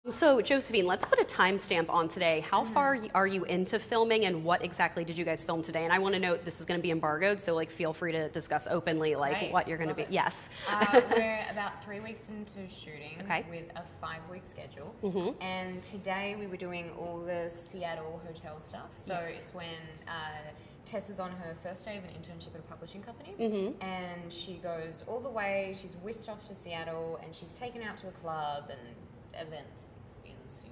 So, Josephine, let's put a timestamp on today. How far are you into filming, and what exactly did you guys film today? And I want to note this is going to be embargoed, so feel free to discuss openly what you're going to be. Yes. We're about 3 weeks into shooting with a 5-week schedule. And today we were doing all the Seattle hotel stuff. So it's when Tessa's on her first day of an internship at a publishing company, and she goes all the way. She's whisked off to Seattle, and she's taken out to a club, and events ensue.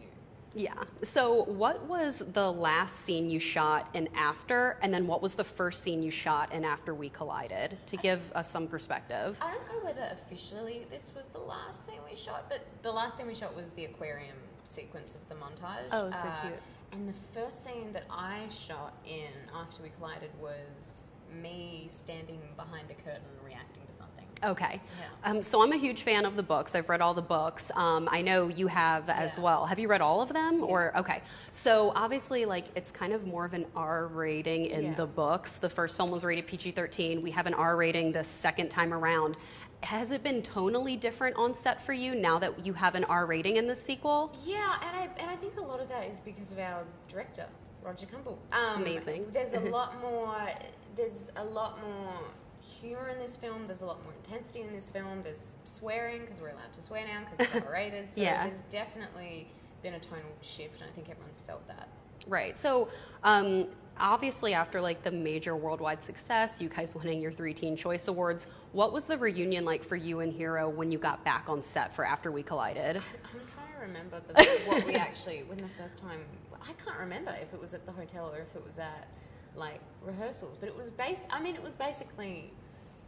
Yeah. So what was the last scene you shot in After, and then what was the first scene you shot in After We Collided, to give us some perspective? I don't know whether officially this was the last scene we shot, but the last scene we shot was the aquarium sequence of the montage. Oh, so cute. And the first scene that I shot in After We Collided was me standing behind a curtain reacting to something. Okay. Yeah. So I'm a huge fan of the books. I've read all the books. I know you have as well. Have you read all of them? Yeah. Or okay. So obviously, it's kind of more of an R rating in the books. The first film was rated PG-13. We have an R rating the second time around. Has it been tonally different on set for you now that you have an R rating in the sequel? Yeah, and I think a lot of that is because of our director, Roger Cumble. It's amazing. There's a lot more. There's a lot more humor in this film. There's a lot more intensity in this film. There's swearing because we're allowed to swear now because it's R-rated. So there's definitely been a tonal shift, and I think everyone's felt that. Right. So obviously after the major worldwide success, you guys winning your 3 Teen Choice Awards, what was the reunion like for you and Hero when you got back on set for After We Collided? I'm trying to remember what we actually, when the first time, I can't remember if it was at the hotel or if it was at rehearsals, but it was it was basically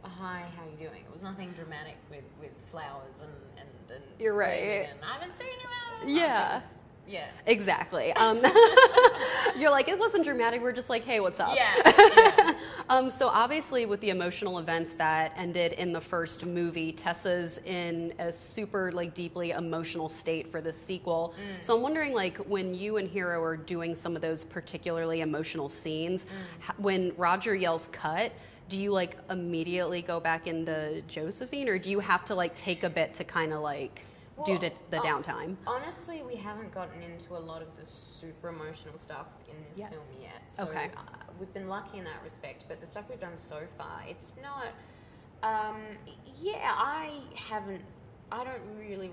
a hi, how you doing? It was nothing dramatic with flowers and You're right. And I haven't seen you out. Yeah. Yeah. Exactly. You're like, it wasn't dramatic. We're just like, hey, what's up? Yeah. So obviously with the emotional events that ended in the first movie, Tessa's in a super deeply emotional state for the sequel. So I'm wondering when you and Hero are doing some of those particularly emotional scenes, when Roger yells cut, do you immediately go back into Josephine, or do you have to take a bit to kind of do the downtime? Honestly, we haven't gotten into a lot of the super emotional stuff in this film yet. So we've been lucky in that respect, but the stuff we've done so far, it's not... I don't really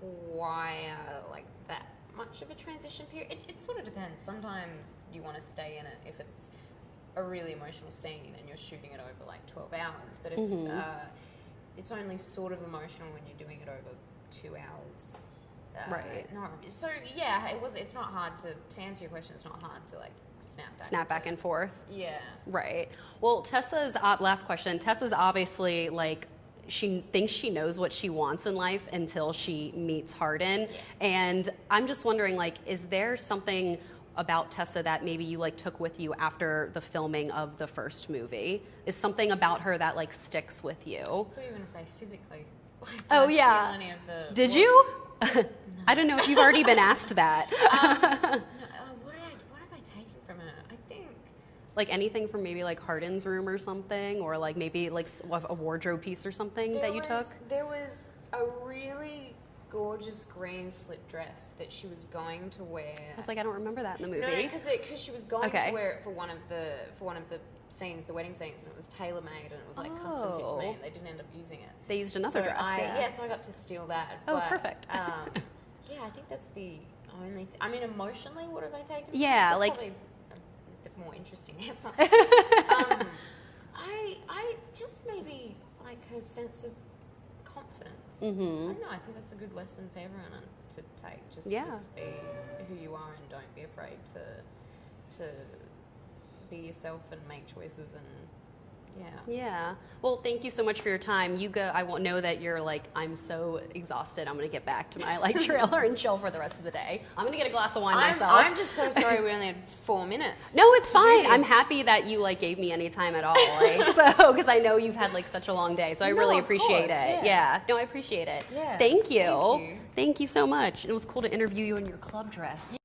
require that much of a transition period. It sort of depends. Sometimes you want to stay in it if it's a really emotional scene and you're shooting it over 12 hours, but if it's only sort of emotional when you're doing it over 2 hours. Right. So yeah, it's not hard to answer your question. It's not hard to snap back and forth. Yeah. Right. Well, Tessa's last question. Tessa's obviously she thinks she knows what she wants in life until she meets Hardin, and I'm just wondering is there something about Tessa that maybe you took with you after the filming of the first movie? Is something about her that sticks with you? I thought you were going to say physically. Oh yeah. Did you? No. I don't know if you've already been asked that. What have I taken from her? I think anything from maybe Hardin's room or something, or maybe a wardrobe piece or something that you took. There was a really gorgeous green slip dress that she was going to wear. I was I don't remember that in the movie. No, because she was going to wear it for one of the scenes, the wedding scenes, and it was tailor made and it was custom fit to me, and they didn't end up using it. They used another dress. So I got to steal that. Oh, perfect. Yeah, I think that's the only. Emotionally, what have I taken? Yeah, that's probably a bit more interesting answer. I just maybe her sense of confidence. I don't know. I think that's a good lesson for everyone to take. Just be who you are and don't be afraid to be yourself and make choices and Yeah. Well, thank you so much for your time. You go. I won't know that you're I'm so exhausted. I'm gonna get back to my trailer and chill for the rest of the day. I'm gonna get a glass of wine myself. I'm just so sorry we only had 4 minutes. No, it's fine. I'm happy that you gave me any time at all. Because I know you've had such a long day. So I really appreciate it. Yeah. No, I appreciate it. Yeah. Thank you. Thank you so much. It was cool to interview you in your club dress.